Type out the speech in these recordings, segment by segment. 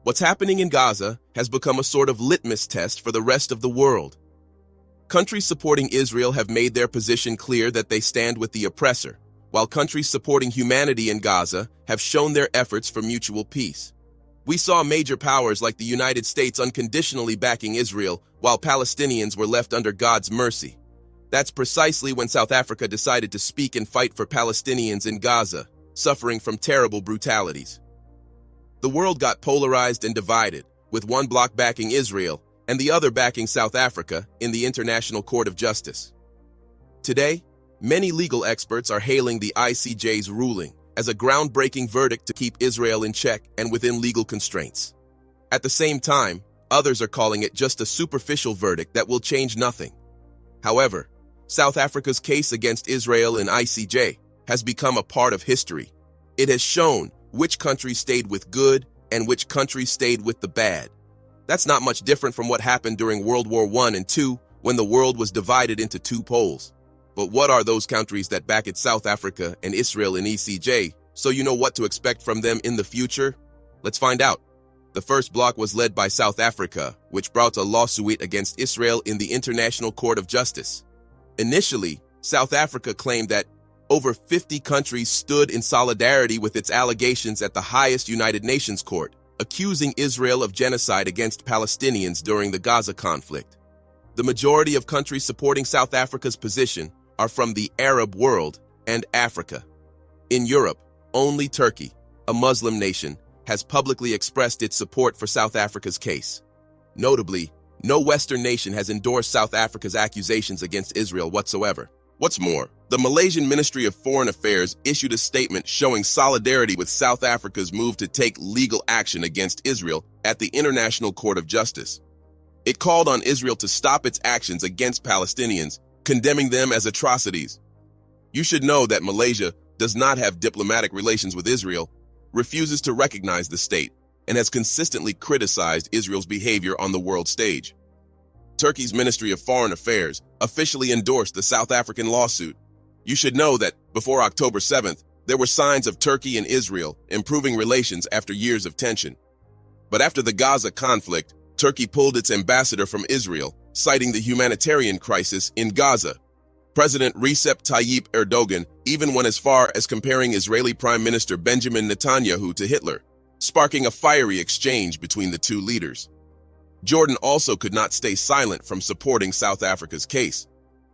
What's happening in Gaza has become a sort of litmus test for the rest of the world. Countries supporting Israel have made their position clear that they stand with the oppressor, while countries supporting humanity in Gaza have shown their efforts for mutual peace. We saw major powers like the United States unconditionally backing Israel, while Palestinians were left under God's mercy. That's precisely when South Africa decided to speak and fight for Palestinians in Gaza, suffering from terrible brutalities. The world got polarized and divided, with one bloc backing Israel and the other backing South Africa in the International Court of Justice. Today, many legal experts are hailing the ICJ's ruling as a groundbreaking verdict to keep Israel in check and within legal constraints. At the same time, others are calling it just a superficial verdict that will change nothing. However, South Africa's case against Israel in ICJ has become a part of history. It has shown which countries stayed with good and which countries stayed with the bad. That's not much different from what happened during World War I and II when the world was divided into two poles. But what are those countries that backed South Africa and Israel in ECJ, so you know what to expect from them in the future? Let's find out. The first bloc was led by South Africa, which brought a lawsuit against Israel in the International Court of Justice. Initially, South Africa claimed that over 50 countries stood in solidarity with its allegations at the highest United Nations court, accusing Israel of genocide against Palestinians during the Gaza conflict. The majority of countries supporting South Africa's position are from the Arab world and Africa. In Europe, only Turkey, a Muslim nation, has publicly expressed its support for South Africa's case. Notably, no Western nation has endorsed South Africa's accusations against Israel whatsoever. What's more, the Malaysian Ministry of Foreign Affairs issued a statement showing solidarity with South Africa's move to take legal action against Israel at the International Court of Justice. It called on Israel to stop its actions against Palestinians, condemning them as atrocities. You should know that Malaysia does not have diplomatic relations with Israel, refuses to recognize the state, and has consistently criticized Israel's behavior on the world stage. Turkey's Ministry of Foreign Affairs officially endorsed the South African lawsuit. You should know that before October 7th, there were signs of Turkey and Israel improving relations after years of tension. But after the Gaza conflict, Turkey pulled its ambassador from Israel, citing the humanitarian crisis in Gaza. President Recep Tayyip Erdogan even went as far as comparing Israeli Prime Minister Benjamin Netanyahu to Hitler, sparking a fiery exchange between the two leaders. Jordan also could not stay silent from supporting South Africa's case.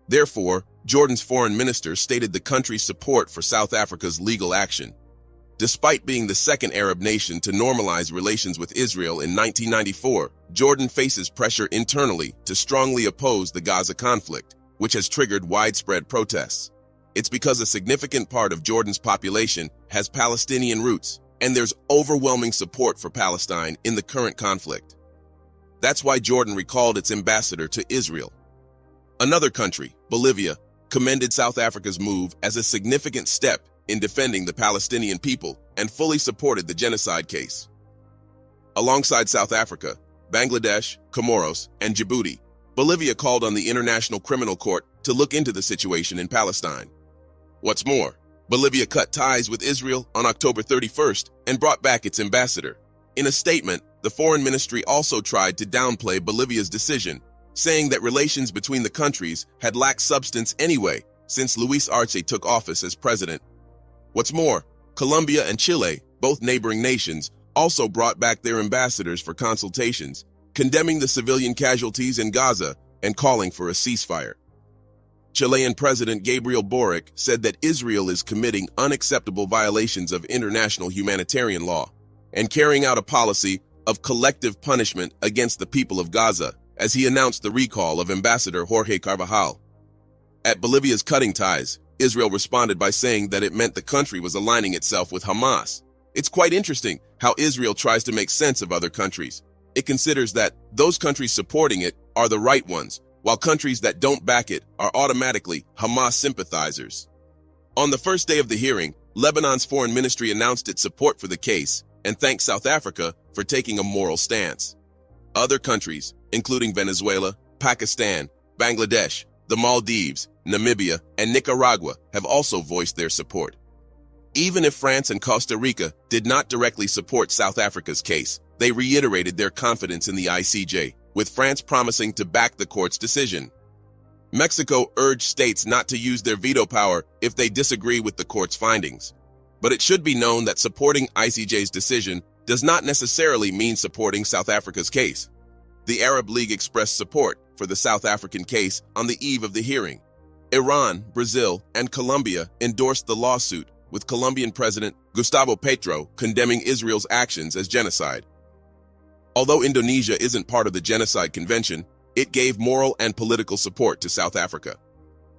Therefore, Jordan's foreign minister stated the country's support for South Africa's legal action. Despite being the second Arab nation to normalize relations with Israel in 1994, Jordan faces pressure internally to strongly oppose the Gaza conflict, which has triggered widespread protests. It's because a significant part of Jordan's population has Palestinian roots, and there's overwhelming support for Palestine in the current conflict. That's why Jordan recalled its ambassador to Israel. Another country, Bolivia, commended South Africa's move as a significant step in defending the Palestinian people and fully supported the genocide case. Alongside South Africa, Bangladesh, Comoros, and Djibouti, Bolivia called on the International Criminal Court to look into the situation in Palestine. What's more, Bolivia cut ties with Israel on October 31st and brought back its ambassador. In a statement, the foreign ministry also tried to downplay Bolivia's decision, saying that relations between the countries had lacked substance anyway since Luis Arce took office as president. What's more, Colombia and Chile, both neighboring nations, also brought back their ambassadors for consultations, condemning the civilian casualties in Gaza and calling for a ceasefire. Chilean President Gabriel Boric said that Israel is committing unacceptable violations of international humanitarian law and carrying out a policy of collective punishment against the people of Gaza, as he announced the recall of Ambassador Jorge Carvajal. At Bolivia's cutting ties, Israel responded by saying that it meant the country was aligning itself with Hamas. It's quite interesting how Israel tries to make sense of other countries. It considers that those countries supporting it are the right ones, while countries that don't back it are automatically Hamas sympathizers. On the first day of the hearing, Lebanon's foreign ministry announced its support for the case and thanked South Africa for taking a moral stance. Other countries, including Venezuela, Pakistan, Bangladesh, the Maldives, Namibia, and Nicaragua, have also voiced their support. Even if France and Costa Rica did not directly support South Africa's case, They reiterated their confidence in the ICJ, with France promising to back the court's decision. Mexico urged states not to use their veto power if they disagree with the court's findings. But it should be known that supporting ICJ's decision does not necessarily mean supporting South Africa's case. The Arab League expressed support for the South African case on the eve of the hearing. Iran, Brazil, and Colombia endorsed the lawsuit, with Colombian President Gustavo Petro condemning Israel's actions as genocide. Although Indonesia isn't part of the Genocide Convention, it gave moral and political support to South Africa.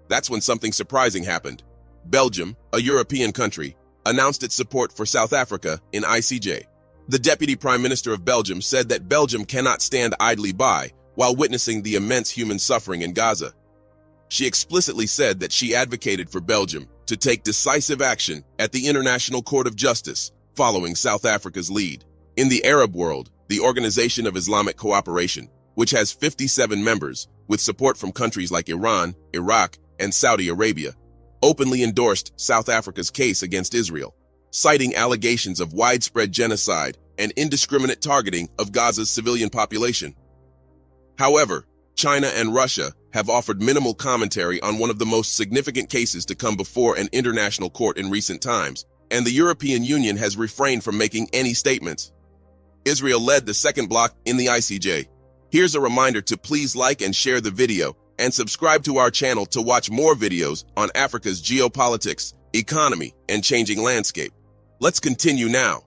That's when something surprising happened. Belgium, a European country, announced its support for South Africa in ICJ. The Deputy Prime Minister of Belgium said that Belgium cannot stand idly by while witnessing the immense human suffering in Gaza. She explicitly said that she advocated for Belgium to take decisive action at the International Court of Justice following South Africa's lead. In the Arab world, the Organization of Islamic Cooperation, which has 57 members, with support from countries like Iran, Iraq, and Saudi Arabia, openly endorsed South Africa's case against Israel, citing allegations of widespread genocide and indiscriminate targeting of Gaza's civilian population. However, China and Russia have offered minimal commentary on one of the most significant cases to come before an international court in recent times, and the European Union has refrained from making any statements. Israel led the second bloc in the ICJ. Here's a reminder to please like and share the video, and subscribe to our channel to watch more videos on Africa's geopolitics, economy, and changing landscape. Let's continue now.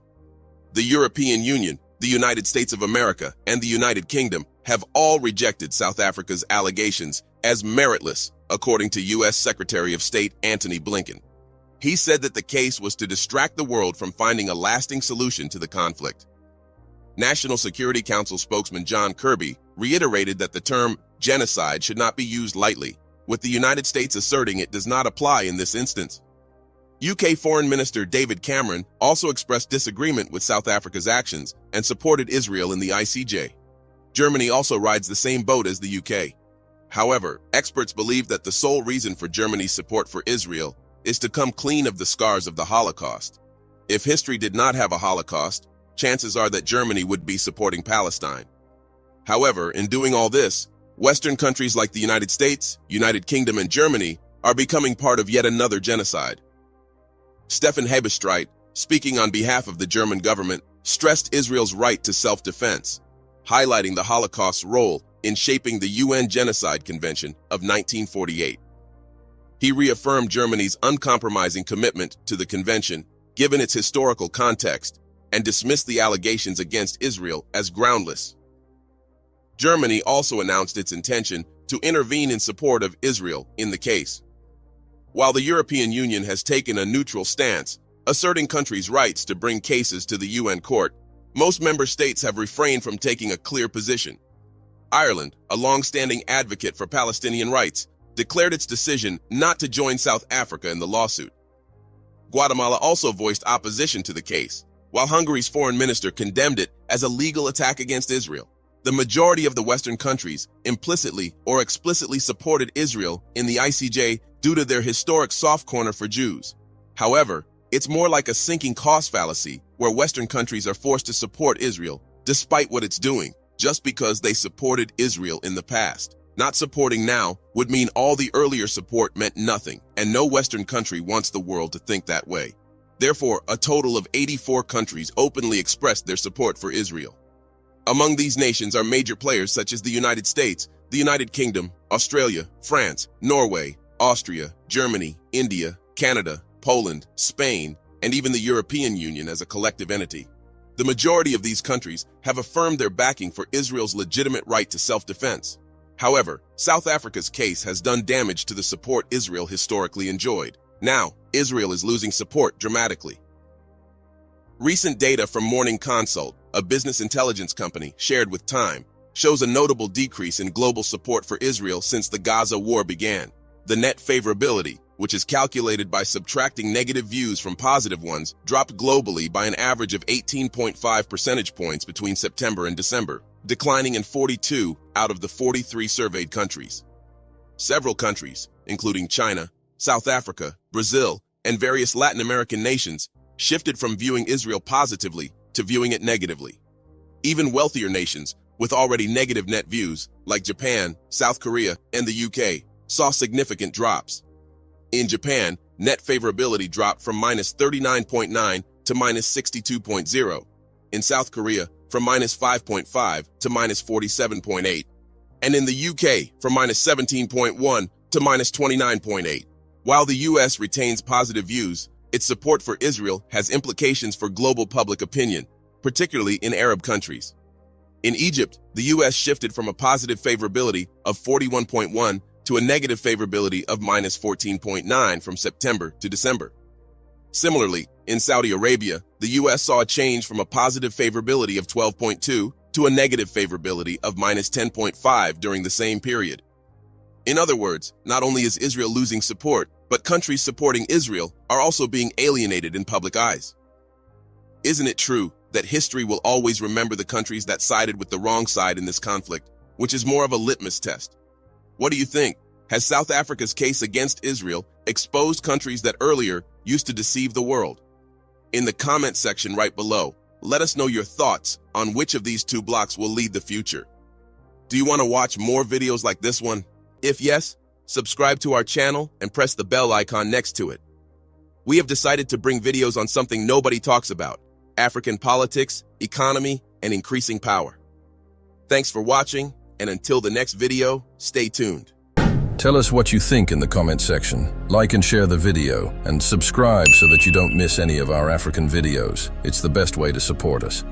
The European Union, the United States of America, and the United Kingdom have all rejected South Africa's allegations as meritless, according to U.S. Secretary of State Antony Blinken. He said that the case was to distract the world from finding a lasting solution to the conflict. National Security Council spokesman John Kirby reiterated that the term genocide should not be used lightly, with the United States asserting it does not apply in this instance. UK Foreign Minister David Cameron also expressed disagreement with South Africa's actions and supported Israel in the ICJ. Germany also rides the same boat as the UK. However, experts believe that the sole reason for Germany's support for Israel is to come clean of the scars of the Holocaust. If history did not have a Holocaust, chances are that Germany would be supporting Palestine. However, in doing all this, Western countries like the United States, United Kingdom, and Germany are becoming part of yet another genocide. Stefan Hebestreit, speaking on behalf of the German government, stressed Israel's right to self-defense, highlighting the Holocaust's role in shaping the UN Genocide Convention of 1948. He reaffirmed Germany's uncompromising commitment to the convention, given its historical context, and dismissed the allegations against Israel as groundless. Germany also announced its intention to intervene in support of Israel in the case. While the European Union has taken a neutral stance, asserting countries' rights to bring cases to the UN court, most member states have refrained from taking a clear position. Ireland, a long-standing advocate for Palestinian rights, declared its decision not to join South Africa in the lawsuit. Guatemala also voiced opposition to the case, while Hungary's foreign minister condemned it as a legal attack against Israel. The majority of the Western countries implicitly or explicitly supported Israel in the ICJ due to their historic soft corner for Jews. However, it's more like a sinking cost fallacy where Western countries are forced to support Israel despite what it's doing, just because they supported Israel in the past. Not supporting now would mean all the earlier support meant nothing, and no Western country wants the world to think that way. Therefore, a total of 84 countries openly expressed their support for Israel. Among these nations are major players such as the United States, the United Kingdom, Australia, France, Norway, Austria, Germany, India, Canada, Poland, Spain, and even the European Union as a collective entity. The majority of these countries have affirmed their backing for Israel's legitimate right to self-defense. However, South Africa's case has done damage to the support Israel historically enjoyed. Now, Israel is losing support dramatically. Recent data from Morning Consult, a business intelligence company shared with Time, shows a notable decrease in global support for Israel since the Gaza war began. The net favorability, which is calculated by subtracting negative views from positive ones, dropped globally by an average of 18.5 percentage points between September and December, declining in 42 out of the 43 surveyed countries. Several countries, including China, South Africa, Brazil, and various Latin American nations, shifted from viewing Israel positively to viewing it negatively. Even wealthier nations, with already negative net views, like Japan, South Korea, and the UK, saw significant drops. In Japan, net favorability dropped from -39.9 to -62.0. In South Korea, from -5.5 to -47.8. And in the UK, from -17.1 to -29.8. While the US retains positive views, its support for Israel has implications for global public opinion, particularly in Arab countries. In Egypt, the US shifted from a positive favorability of 41.1 to a negative favorability of -14.9 from September to December. Similarly, in Saudi Arabia, the US saw a change from a positive favorability of 12.2 to a negative favorability of -10.5 during the same period. In other words, not only is Israel losing support, but countries supporting Israel are also being alienated in public eyes. Isn't it true that history will always remember the countries that sided with the wrong side in this conflict, which is more of a litmus test? What do you think? Has South Africa's case against Israel exposed countries that earlier used to deceive the world? In the comment section right below, let us know your thoughts on which of these two blocs will lead the future. Do you want to watch more videos like this one? If yes, subscribe to our channel and press the bell icon next to it. We have decided to bring videos on something nobody talks about: African politics, economy, and increasing power. Thanks for watching, and until the next video, stay tuned. Tell us what you think in the comment section. Like and share the video, and subscribe so that you don't miss any of our African videos. It's the best way to support us.